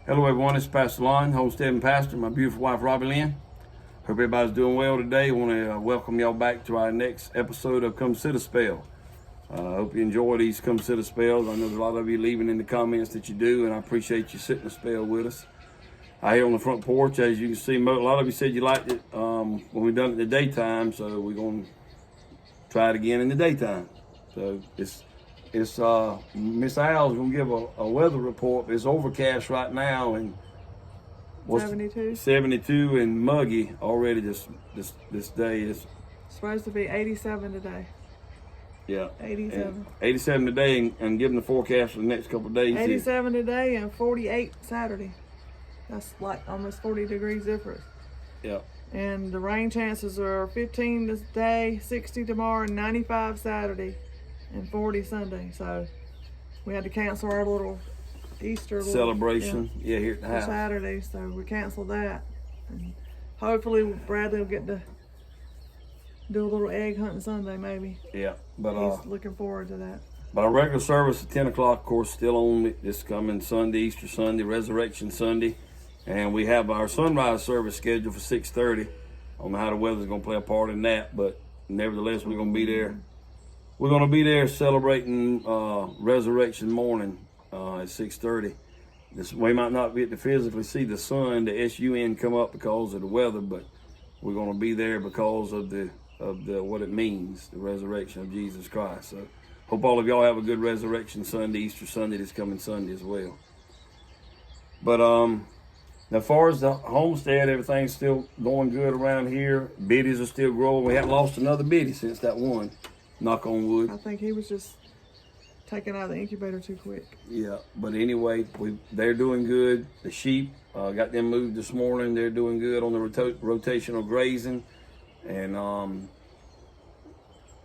Hello everyone, it's Pastor Lon, Homestead and Pastor, my beautiful wife Robbie Lynn. Hope everybody's doing well today. I want to welcome y'all back to our next episode of Come Sit a Spell. I hope you enjoy these Come Sit a Spells. I know there's a lot of you leaving in the comments that you do, and I appreciate you sitting a spell with us. Out here on the front porch, as you can see, a lot of you said you liked it when we done it in the daytime, so we're going to try it again in the daytime. So it's Miss Al's gonna give a weather report. It's overcast right now and 72 and muggy already. This day is supposed to be 87 today. Yeah, 87. 87 today, and given the forecast for the next couple of days. 87 today and 48 Saturday. That's like almost 40 degrees difference. Yeah. And the rain chances are 15 today, 60 tomorrow, and 95 Saturday. And 40 Sunday, so we had to cancel our little Easter celebration. Yeah, here at the house Saturday, so we canceled that. And hopefully Bradley will get to do a little egg hunting Sunday, maybe. Yeah, but he's looking forward to that. But our regular service at 10 o'clock, of course, still on this coming Sunday, Easter Sunday, Resurrection Sunday, and we have our sunrise service scheduled for 6:30. I don't know how the weather's going to play a part in that, but nevertheless, we're going to be there. We're going to be there celebrating Resurrection morning at 6:30. We might not be able to physically see the sun, the sun come up because of the weather, but we're going to be there because of the what it means, the resurrection of Jesus Christ. So hope all of y'all have a good Resurrection Sunday, Easter Sunday this coming Sunday as well. But as far as the homestead, everything's still going good around here. Biddies are still growing. We haven't lost another biddy since that one. Knock on wood. I think he was just taken out of the incubator too quick. Yeah, but anyway, they're doing good. The sheep, got them moved this morning. They're doing good on the rotational grazing, and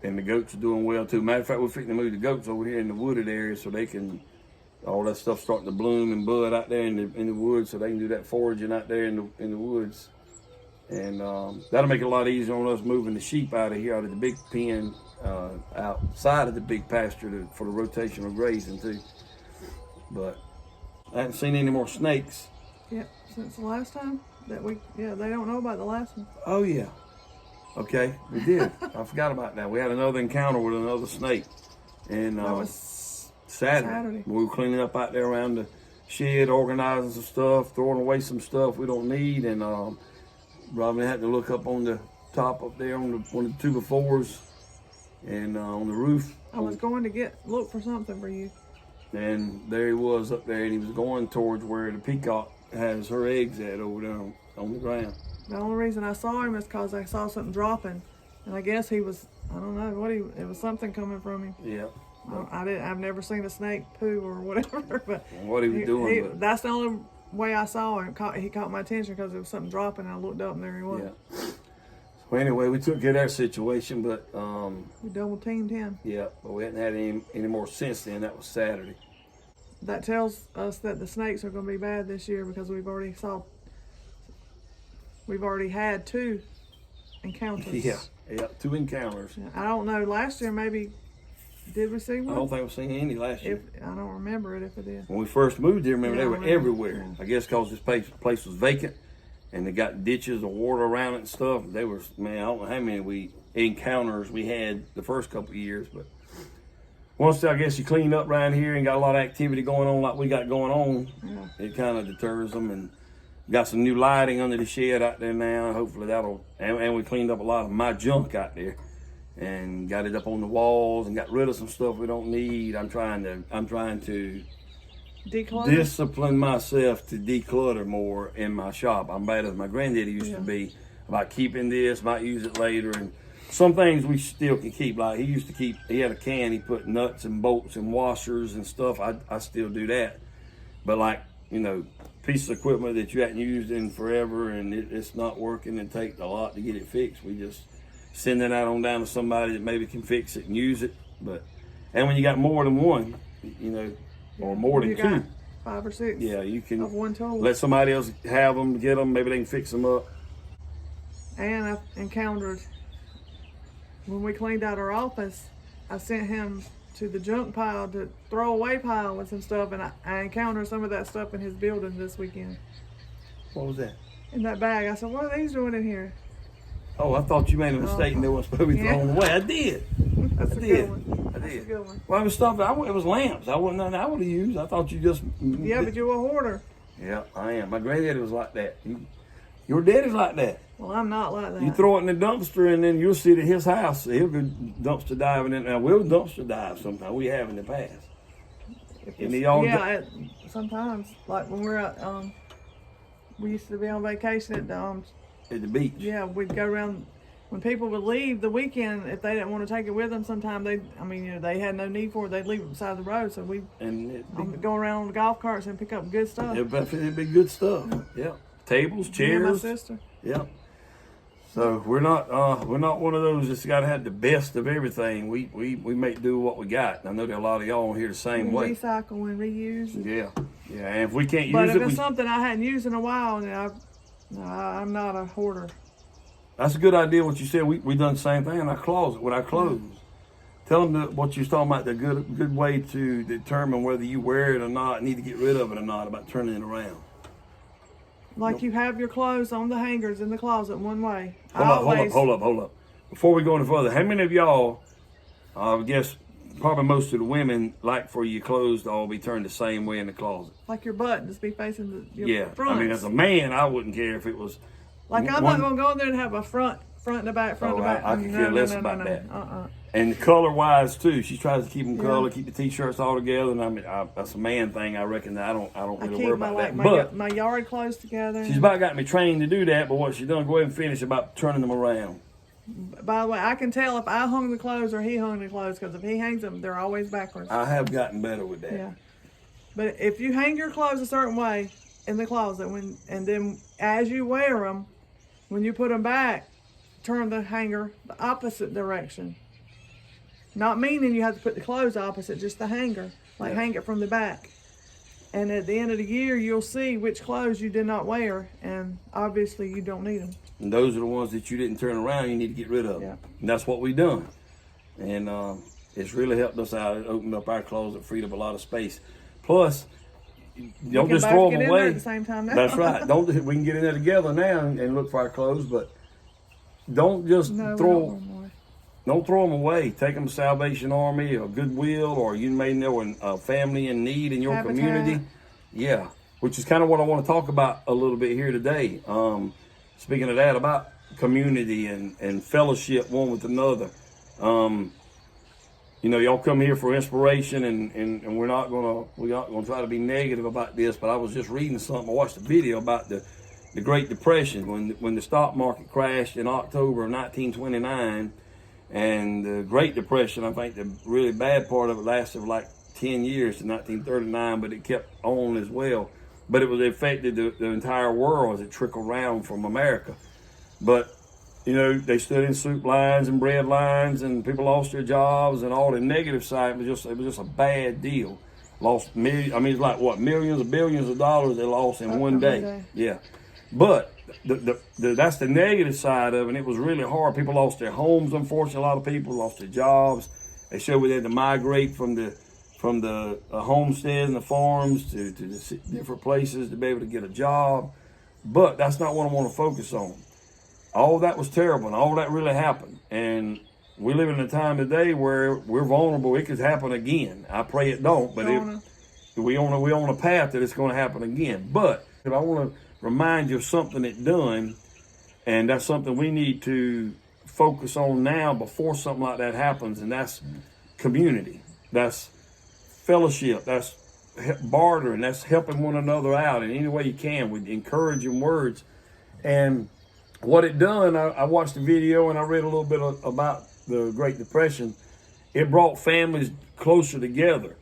the goats are doing well too. Matter of fact, we're fixing to move the goats over here in the wooded area so they can, all that stuff starting to bloom and bud out there in the woods, so they can do that foraging out there in the woods. And that'll make it a lot easier on us moving the sheep out of here, out of the big pen, outside of the big pasture for the rotational grazing too. But I haven't seen any more snakes. Yep, since the last time that they don't know about the last one. Oh yeah. Okay, we did. I forgot about that. We had another encounter with another snake. And that was Saturday. We were cleaning up out there around the shed, organizing some stuff, throwing away some stuff we don't need, and Robin had to look up on the top up there on one of the 2x4s and on the roof. I was going to look for something for you. And there he was up there, and he was going towards where the peacock has her eggs at over there on the ground. The only reason I saw him is because I saw something dropping, and I guess he was, I don't know it was something coming from him. Yeah. I've never seen a snake poo or whatever, but what he was doing. That's the only way I saw him. He caught my attention because there was something dropping, and I looked up and there he was. Yeah. So anyway, we took care of that situation, but we double teamed him. Yeah, but we hadn't had any more since then. That was Saturday. That tells us that the snakes are going to be bad this year because we've already had 2 encounters. Yeah, 2 encounters. I don't know. Last year maybe. Did we see one? I don't think we've seen any last year. I don't remember it if it did. When we first moved here, remember, they were everywhere. I guess because this place was vacant and they got ditches of water around it and stuff. They were, man, I don't know how many encounters we had the first couple of years, but once I guess you clean up around here and got a lot of activity going on like we got going on, it kind of deters them. And got some new lighting under the shed out there now. Hopefully that'll, and we cleaned up a lot of my junk out there and got it up on the walls and got rid of some stuff we don't need. I'm trying to declutter. Discipline myself to declutter more in my shop. I'm bad as my granddaddy used to be about keeping this, might use it later, and some things we still can keep. Like he had a can, he put nuts and bolts and washers and stuff. I still do that. But like, pieces of equipment that you hadn't used in forever and it's not working and take a lot to get it fixed, we just send it out on down to somebody that maybe can fix it and use it. And when you got more than one, or more than 2, 5 or 6. Yeah, you can of one tool. Let somebody else have them, get them. Maybe they can fix them up. And I encountered when we cleaned out our office, I sent him to the junk pile, to throw away pile with some stuff, and I encountered some of that stuff in his building this weekend. What was that? In that bag. I said, what are these doing in here? Oh, I thought you made a mistake and they weren't supposed to be thrown away. I did. That's I a did. good one. I That's did. a good one. Well, it was stuff. It was lamps. I wasn't nothing I would have used. I thought you just. Yeah, but you're a hoarder. Yeah, I am. My granddaddy was like that. Your daddy's like that. Well, I'm not like that. You throw it in the dumpster and then you'll sit at his house. He'll go dumpster diving in. Now, we'll dumpster dive sometimes. We have in the past. Sometimes, like when we're at, we used to be on vacation at at the beach. Yeah, we'd go around. When people would leave the weekend, if they didn't want to take it with them, sometimes they had no need for it. They'd leave it beside the road. So we go around on the golf carts and pick up good stuff. It'd be good stuff. Yeah, tables, chairs. Me and my sister. Yeah. So we're not one of those that's got to have the best of everything. We make do what we got. And I know there are a lot of y'all on here the same way. Recycle and reuse. Yeah. And if we can't use but it, if it's something I hadn't used in a while, then I'm not a hoarder. That's a good idea. What you said. We done the same thing in our closet with our clothes. Tell them what you was talking about. The good way to determine whether you wear it or not, need to get rid of it or not. About turning it around. Like you have your clothes on the hangers in the closet one way. Hold up. Before we go any further, how many of y'all, I guess probably most of the women, like for your clothes to all be turned the same way in the closet? Like your buttons be facing your front. I mean, as a man, I wouldn't care if it was. Like I'm not going to go in there and have a front and a back, front and a back. I could care less about that. Uh-uh. And color-wise too, she tries to keep them color, keep the t-shirts all together. And I mean, that's a man thing. I reckon that I don't really worry about that. But my yard clothes together. She's about got me trained to do that. But what she done, go ahead and finish about turning them around. By the way, I can tell if I hung the clothes or he hung the clothes, because if he hangs them, they're always backwards. I have gotten better with that. Yeah, but if you hang your clothes a certain way in the closet, and then as you wear them, when you put them back, turn the hanger the opposite direction. Not meaning you have to put the clothes opposite, just the hanger. Like hang it from the back. And at the end of the year, you'll see which clothes you did not wear, and obviously you don't need them. And those are the ones that you didn't turn around, you need to get rid of. Yeah. And that's what we've done. And it's really helped us out. It opened up our closet, freed up a lot of space. Plus, don't just throw them away. At the same time now. That's right. We can get in there together now and look for our clothes, but don't just throw them away. Take them to Salvation Army or Goodwill, or you may know a family in need in your Habitat. community. Yeah, which is kind of what I want to talk about a little bit here today. Speaking of that, about community and fellowship one with another. Y'all come here for inspiration, and we're not gonna try to be negative about this. But I was just reading something. I watched a video about the Great Depression when the stock market crashed in October of 1929, and the Great Depression. I think the really bad part of it lasted for like 10 years to 1939, but it kept on as well. But it affected the entire world as it trickled around from America. But they stood in soup lines and bread lines, and people lost their jobs, and all the negative side it was just a bad deal. Lost millions. I mean, it's like what, millions of billions of dollars they lost in one day. Yeah, but that's the negative side of it. And it was really hard. People lost their homes. Unfortunately, a lot of people lost their jobs. They showed we had to migrate from the homesteads and the farms to the different places to be able to get a job. But that's not what I want to focus on. All that was terrible, and all that really happened. And we live in a time today where we're vulnerable. It could happen again. I pray it don't, but we on a path that it's going to happen again. But I want to remind you of something it done, and that's something we need to focus on now before something like that happens, and that's community. That's fellowship. That's bartering. That's helping one another out in any way you can with encouraging words. And what it done, I watched the video and I read a little bit about the Great Depression. It brought families closer together.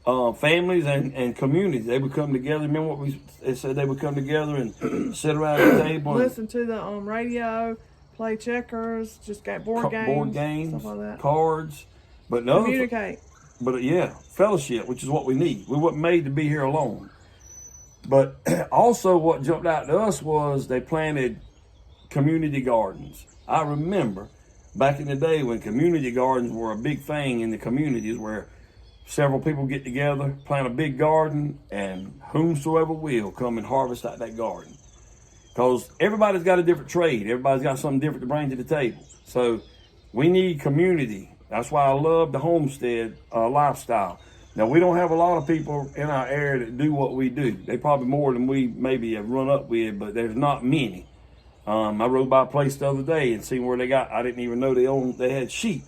Families and communities, they would come together. Remember what they said? They would come together and sit around the table. Listen to the radio, play checkers, just got board games, stuff like that. Cards. But communicate. But fellowship, which is what we need. We weren't made to be here alone. But also what jumped out to us was they planted community gardens. I remember back in the day when community gardens were a big thing in the communities, where several people get together, plant a big garden, and whomsoever will come and harvest out that garden. Because everybody's got a different trade. Everybody's got something different to bring to the table. So we need community. That's why I love the homestead lifestyle. Now, we don't have a lot of people in our area that do what we do. They probably more than we maybe have run up with, but there's not many. I rode by a place the other day and seen where they got, I didn't even know they had sheep.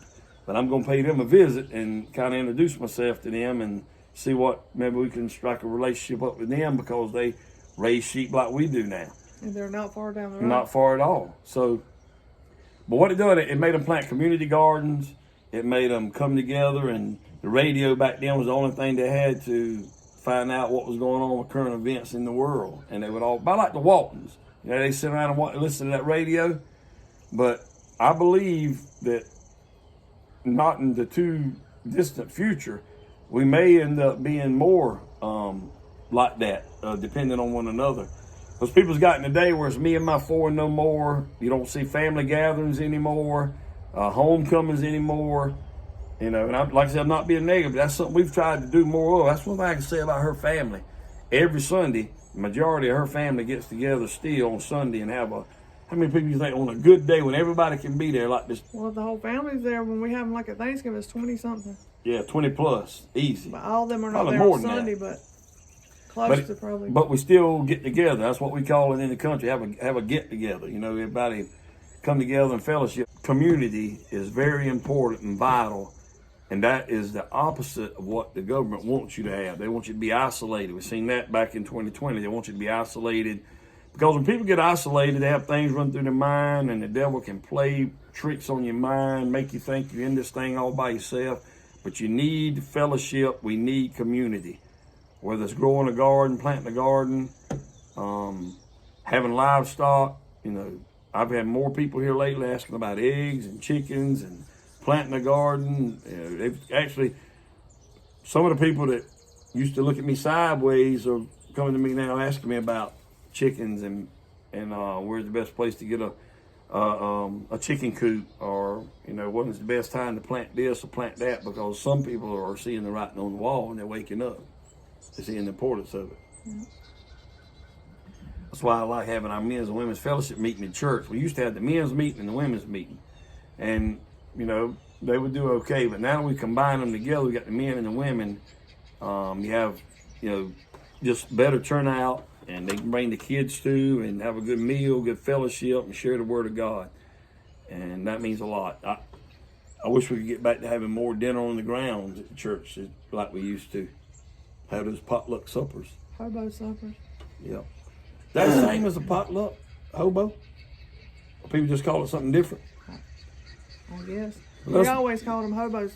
But I'm going to pay them a visit and kind of introduce myself to them and see what, maybe we can strike a relationship up with them, because they raise sheep like we do now. And they're not far down the road. Not far at all. So, but what it did, it made them plant community gardens. It made them come together, and the radio back then was the only thing they had to find out what was going on with current events in the world. And they would all, about like the Waltons, you know, they sit around and listen to that radio. But I believe that not in the too distant future, we may end up being more like that, depending on one another. Because people's gotten a day where it's me and my four and no more. You don't see family gatherings anymore, homecomings anymore. You know, and like I said, I'm not being negative, but that's something we've tried to do more of. That's one thing I can say about her family. Every Sunday, the majority of her family gets together still on Sunday and have a, how many people you think on a good day when everybody can be there like this? Well, the whole family's there. When we have them like at Thanksgiving, it's 20-something. Yeah, 20 plus, easy. But all of them are not Probably there more on than that. Sunday, but close to probably. But we still get together. That's what we call it in the country, have a get together. You know, everybody come together and fellowship. Community is very important and vital. And that is the opposite of what the government wants you to have. They want you to be isolated. We've seen that back in 2020. They want you to be isolated. Because when people get isolated, they have things run through their mind, and the devil can play tricks on your mind, make you think you're in this thing all by yourself. But you need fellowship. We need community. Whether it's growing a garden, planting a garden, having livestock. You know, I've had more people here lately asking about eggs and chickens and planting a garden. You know, they've actually, some of the people that used to look at me sideways are coming to me now asking me about chickens and where's the best place to get a chicken coop, or, you know, when's the best time to plant this or plant that, because some people are seeing the writing on the wall and they're waking up. They're seeing the importance of it. Mm-hmm. That's why I like having our men's and women's fellowship meeting in church. We used to have the men's meeting and the women's meeting. And, you know, they would do okay, but now we combine them together. We got the men and the women. You have, you know, just better turnout, and they can bring the kids too and have a good meal, good fellowship, and share the word of God. And that means a lot. I wish we could get back to having more dinner on the grounds at the church like we used to. Have those potluck suppers. Hobo suppers. Yep. That's the same as a potluck, hobo? Or people just call it something different? I guess. We always called them hobos.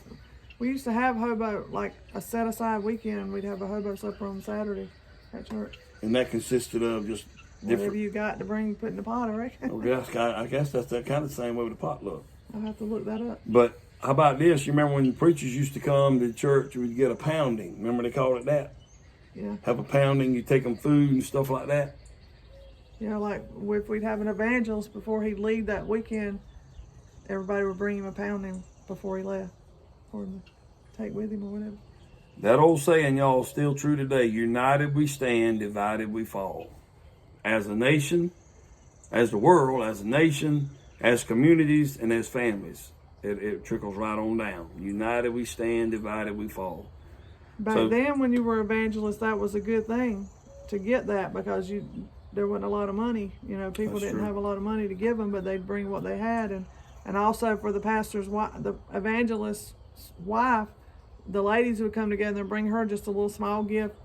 We used to have hobo, like a set-aside weekend. We'd have a hobo supper on Saturday at church. And that consisted of just different... Whatever you got to bring, put in the pot, I reckon. I guess that's that kind of the same way with the potluck. I'll have to look that up. But how about this? You remember when the preachers used to come to church, we'd get a pounding. Remember they called it that? Yeah. Have a pounding, you take them food and stuff like that? Yeah, like if we'd have an evangelist before he'd leave that weekend, everybody would bring him a pounding before he left, for him to take with him or whatever. That old saying, y'all, is still true today. United we stand, divided we fall. As a nation, as the world, as a nation, as communities, and as families. It trickles right on down. United we stand, divided we fall. Back then, when you were evangelist, that was a good thing to get that, because there wasn't a lot of money. You know, people didn't have a lot of money to give them, but they'd bring what they had. And also for the pastor's wife, the evangelist's wife, the ladies would come together and bring her just a little small gift,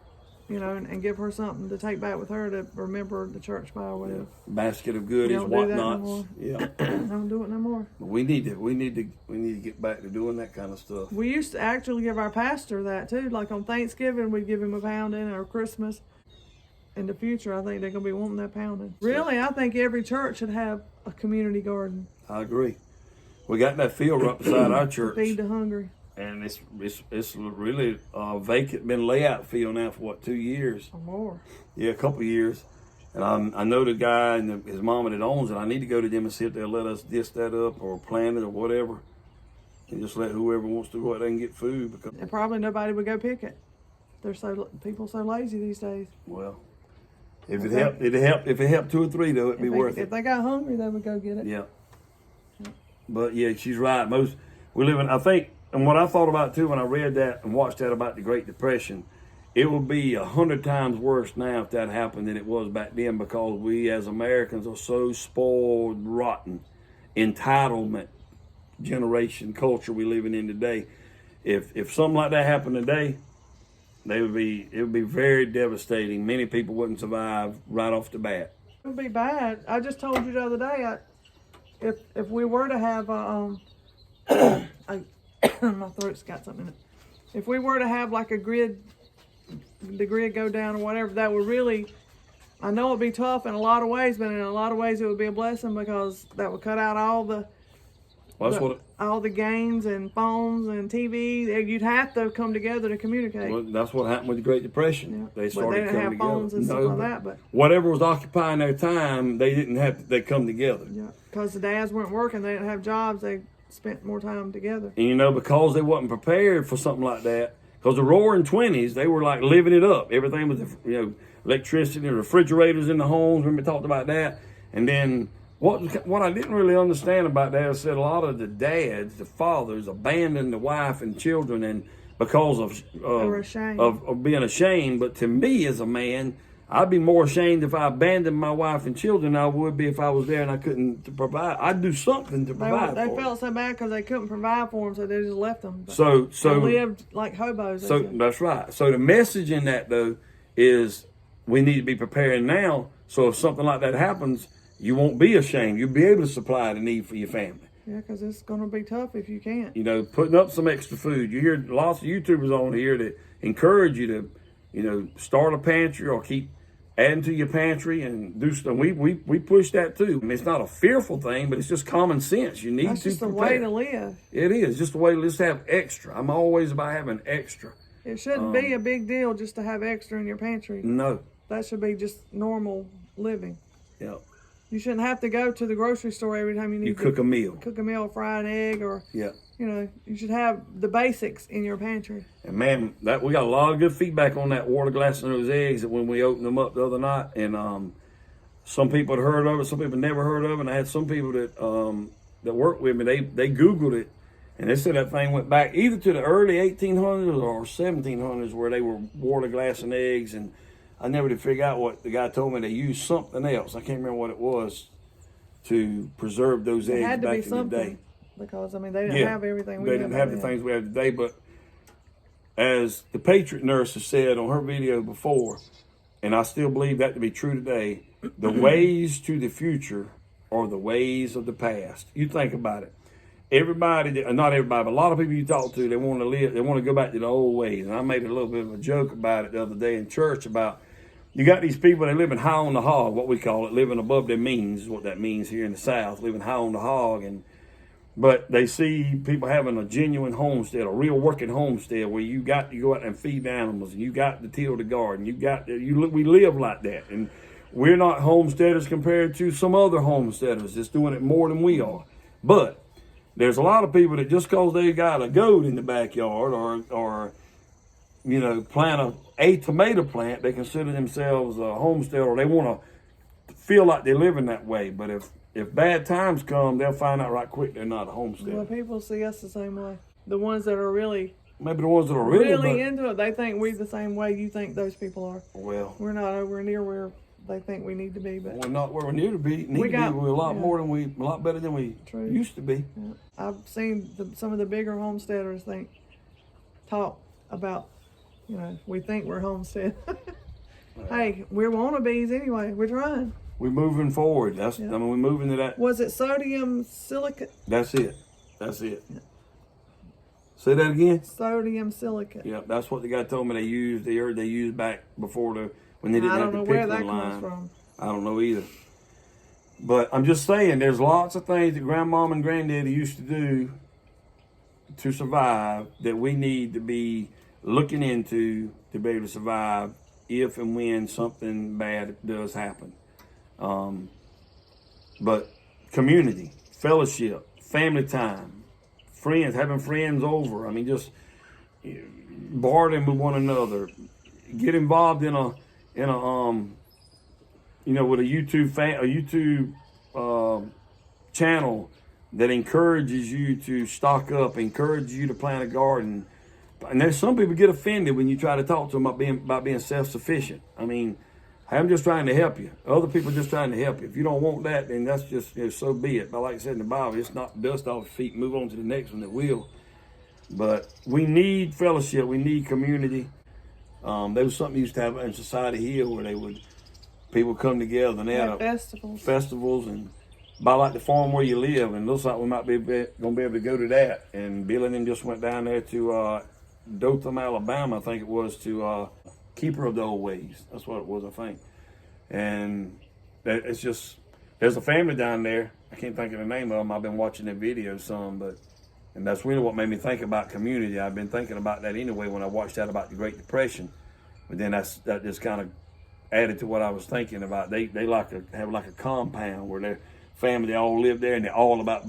you know, and give her something to take back with her to remember the church by or whatever. Basket of goodies, whatnots. Yeah. Don't do it no more. We need to get back to doing that kind of stuff. We used to actually give our pastor that too. Like on Thanksgiving, we'd give him a pounding, or Christmas. In the future, I think they're going to be wanting that pounding. Really, I think every church should have a community garden. I agree. We got that field right beside our church. Feed the hungry. And it's really vacant, been layout field now for what, 2 years? Or more. Yeah, a couple of years. And I know the guy and his mama that owns it. I need to go to them and see if they'll let us disc that up or plant it or whatever. and just let whoever wants to go out there and get food, because, And probably nobody would go pick it. People so lazy these days. well, if it helped 2 or 3 though, it'd be worth it. If they got hungry, they would go get it. Yeah. But yeah, she's right. We live in, I think, and what I thought about too when I read that and watched that about the Great Depression, it would be 100 times worse now if that happened than it was back then, because we as Americans are so spoiled, rotten, entitlement generation culture we living in today. If something like that happened today, it would be very devastating. Many people wouldn't survive right off the bat. It would be bad. I just told you the other day, if we were to have my throat's got something in it. If we were to have like the grid go down or whatever, that would really, I know it'd be tough in a lot of ways, but in a lot of ways it would be a blessing, because that would cut out all the games and phones and TV. You'd have to come together to communicate. Well, that's what happened with the Great Depression. Yeah. They started didn't coming have together. phones and stuff like that, but whatever was occupying their time, they come together. yeah, because the dads weren't working, they didn't have jobs, they spent more time together. And because they wasn't prepared for something like that, because the roaring 20s, they were like living it up. Everything was, electricity, refrigerators in the homes. Remember we talked about that? And then what I didn't really understand about that is that a lot of the dads, the fathers, abandoned the wife and children, and because of being ashamed. But to me as a man, I'd be more ashamed if I abandoned my wife and children than I would be if I was there and I couldn't provide. I'd do something to provide. They felt so bad because they couldn't provide for them, so they just left them. So they lived like hobos. So that's right. So the message in that though is we need to be preparing now. So if something like that happens, you won't be ashamed. You'll be able to supply the need for your family. Yeah, because it's going to be tough if you can't. Putting up some extra food. You hear lots of YouTubers on here that encourage you to, start a pantry or keep adding to your pantry and do stuff. We push that too. I mean, it's not a fearful thing, but it's just common sense. You need That's to just prepare. the way to live. It is just the way. Let's have extra. I'm always about having extra. It shouldn't be a big deal just to have extra in your pantry. No. That should be just normal living. Yeah. You shouldn't have to go to the grocery store every time you cook a meal. Cook a meal, fry an egg, or yeah. You should have the basics in your pantry. And man, we got a lot of good feedback on that water glass and those eggs when we opened them up the other night. And some people had heard of it, some people never heard of it. And I had some people that worked with me. They Googled it, and they said that thing went back either to the early 1800s or 1700s, where they were water glass and eggs. And I never did figure out what the guy told me. They used something else. I can't remember what it was to preserve those eggs back in the day. Because, they didn't have everything we have. They didn't have the things we have today. But as the Patriot nurse has said on her video before, and I still believe that to be true today, the ways to the future are the ways of the past. You think about it. Not everybody, but a lot of people you talk to, they want to go back to the old ways. And I made a little bit of a joke about it the other day in church about, you got these people that living high on the hog, what we call it, living above their means is what that means here in the South, living high on the hog. But they see people having a genuine homestead, a real working homestead, where you got to go out and feed the animals, and you got to till the garden. We live like that, and we're not homesteaders compared to some other homesteaders that's doing it more than we are. But there's a lot of people that just because they got a goat in the backyard or plant a tomato plant, they consider themselves a homesteader, or they want to feel like they're living that way. But if bad times come, they'll find out right quick they're not a homesteader. Well, people see us the same way. The ones that are really... Maybe the ones that are really into it, they think we the same way you think those people are. Well... We're not over near where they think we need to be, but... We're not where we need to be. We're a lot better than we used to be. Yeah. I've seen some of the bigger homesteaders talk about, we think we're homestead. Hey, we're wannabes anyway. We're trying. We're moving forward. We're moving to that. Was it sodium silicate? That's it. Yeah. Say that again? Sodium silicate. Yeah, that's what the guy told me they used back before when they didn't have the pickling line. I don't know where that comes from. I don't know either. But I'm just saying, there's lots of things that grandmom and granddaddy used to do to survive that we need to be looking into to be able to survive if and when something bad does happen. But community, fellowship, family time, friends, having friends over. I mean, just bartering with one another. Get involved in a with a YouTube channel that encourages you to stock up, encourages you to plant a garden. And there's some people get offended when you try to talk to them about being self-sufficient. I mean, I'm just trying to help you. Other people are just trying to help you. If you don't want that, then that's just, so be it. But like I said in the Bible, it's not dust off your feet, move on to the next one that will. But we need fellowship. We need community. There was something used to have in Society Hill where people come together and they had festivals and by like the farm where you live. And it looks like we might be going to be able to go to that. And Bill and them just went down there to Dothan, Alabama, I think it was, to Keeper of the Old Ways. That's what it was, I think. And it's just, there's a family down there. I can't think of the name of them. I've been watching their videos some, and that's really what made me think about community. I've been thinking about that anyway when I watched that about the Great Depression. But then that just kind of added to what I was thinking about. They have like a compound where their family, they all live there, and they're all about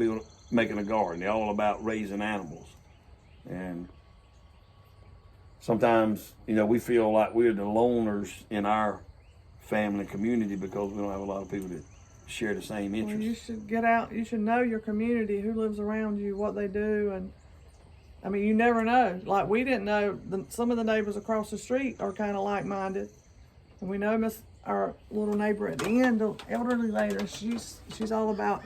making a garden. They're all about raising animals. And sometimes, we feel like we're the loners in our family community because we don't have a lot of people that share the same interests. Well, you should get out. You should know your community, who lives around you, what they do, and I mean, you never know. Like we didn't know. Some of the neighbors across the street are kind of like-minded, and we know our little neighbor at the end, the elderly lady. She's all about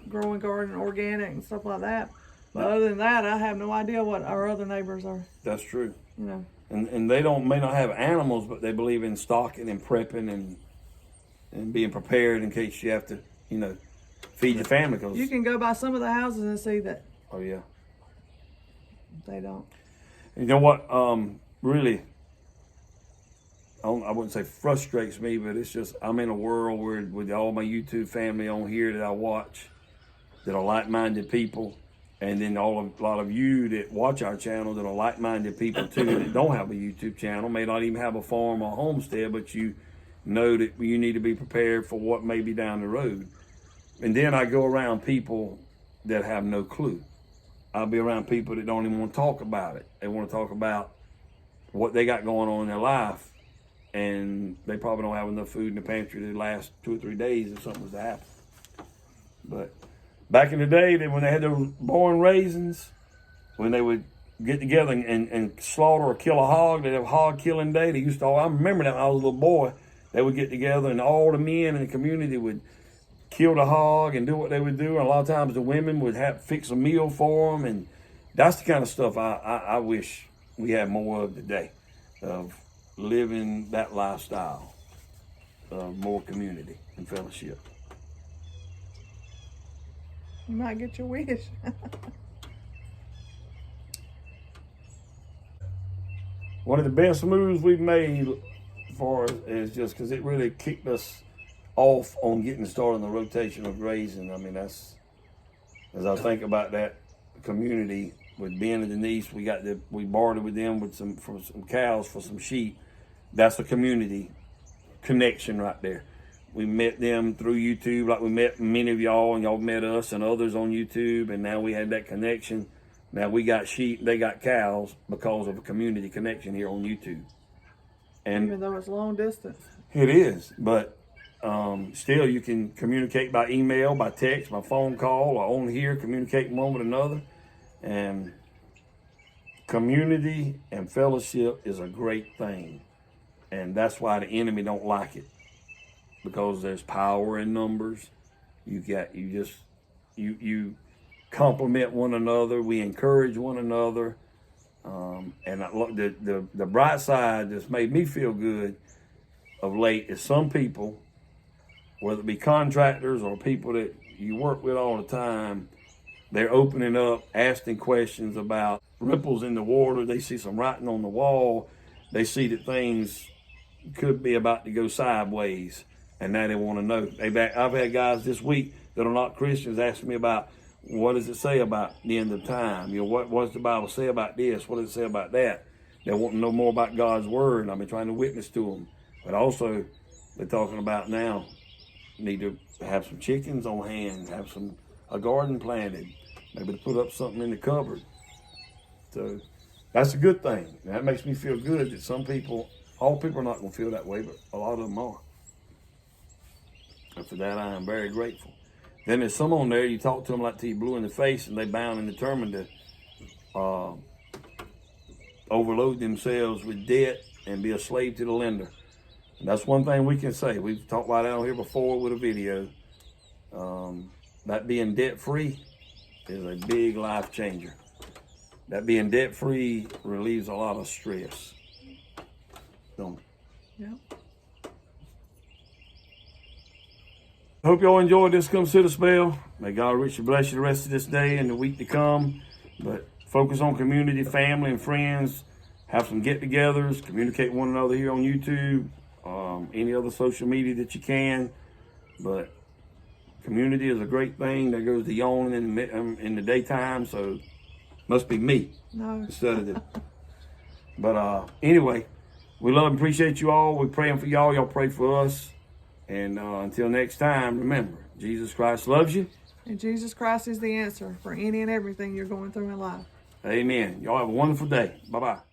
growing garden, organic, and stuff like that. But other than that, I have no idea what our other neighbors are. That's true. And they may not have animals, but they believe in stocking and prepping and being prepared in case you have to, feed your family. Cause you can go by some of the houses and see that. Oh yeah. They don't. You know what? Really, I wouldn't say frustrates me, but it's just I'm in a world where with all my YouTube family on here that I watch, that are like-minded people. And then a lot of you that watch our channel that are like-minded people too that don't have a YouTube channel, may not even have a farm or homestead, but you know that you need to be prepared for what may be down the road. And then I go around people that have no clue. I'll be around people that don't even want to talk about it. They want to talk about what they got going on in their life, and they probably don't have enough food in the pantry to last 2 or 3 days if something was to happen. But back in the day, when they had those born raisins, when they would get together and slaughter or kill a hog, they'd have hog killing day. I remember that when I was a little boy, they would get together and all the men in the community would kill the hog and do what they would do. And a lot of times the women would fix a meal for them. And that's the kind of stuff I wish we had more of today, of living that lifestyle of more community and fellowship. You might get your wish. One of the best moves we've made for us is just because it really kicked us off on getting started on the rotation of grazing. I mean, that's, as I think about that community with Ben and Denise, we bartered with them for some cows for some sheep. That's a community connection right there. We met them through YouTube, like we met many of y'all, and y'all met us and others on YouTube, and now we had that connection. Now we got sheep, they got cows because of a community connection here on YouTube. And even though it's long distance. It is, but still you can communicate by email, by text, by phone call, or on here, communicate one with another. And community and fellowship is a great thing. And that's why the enemy don't like it. Because there's power in numbers. You compliment one another. We encourage one another. And the bright side that's made me feel good of late is some people, whether it be contractors or people that you work with all the time, they're opening up, asking questions about ripples in the water. They see some writing on the wall. They see that things could be about to go sideways, and now they want to know. I've had guys this week that are not Christians asking me about, what does it say about the end of time? What does the Bible say about this? What does it say about that? They want to know more about God's word, and I've been trying to witness to them. But also, they're talking about now, need to have some chickens on hand, have a garden planted, maybe to put up something in the cupboard. So that's a good thing. And that makes me feel good that some people, all people are not going to feel that way, but a lot of them are. And for that, I am very grateful. Then there's some on there, you talk to them like till you blue in the face, and they bound and determined to overload themselves with debt and be a slave to the lender. And that's one thing we can say. We've talked about that on here before with a video. That being debt-free is a big life changer. That being debt-free relieves a lot of stress. Don't it? Yep. I hope y'all enjoyed this Come Sit a Spell. May God richly bless you the rest of this day and the week to come. But focus on community, family, and friends. Have some get-togethers. Communicate with one another here on YouTube. Any other social media that you can. But community is a great thing. There goes the yawning in the daytime, so must be me. No. Instead of the. But anyway, we love and appreciate you all. We're praying for y'all. Y'all pray for us. And until next time, remember, Jesus Christ loves you. And Jesus Christ is the answer for any and everything you're going through in life. Amen. Y'all have a wonderful day. Bye-bye.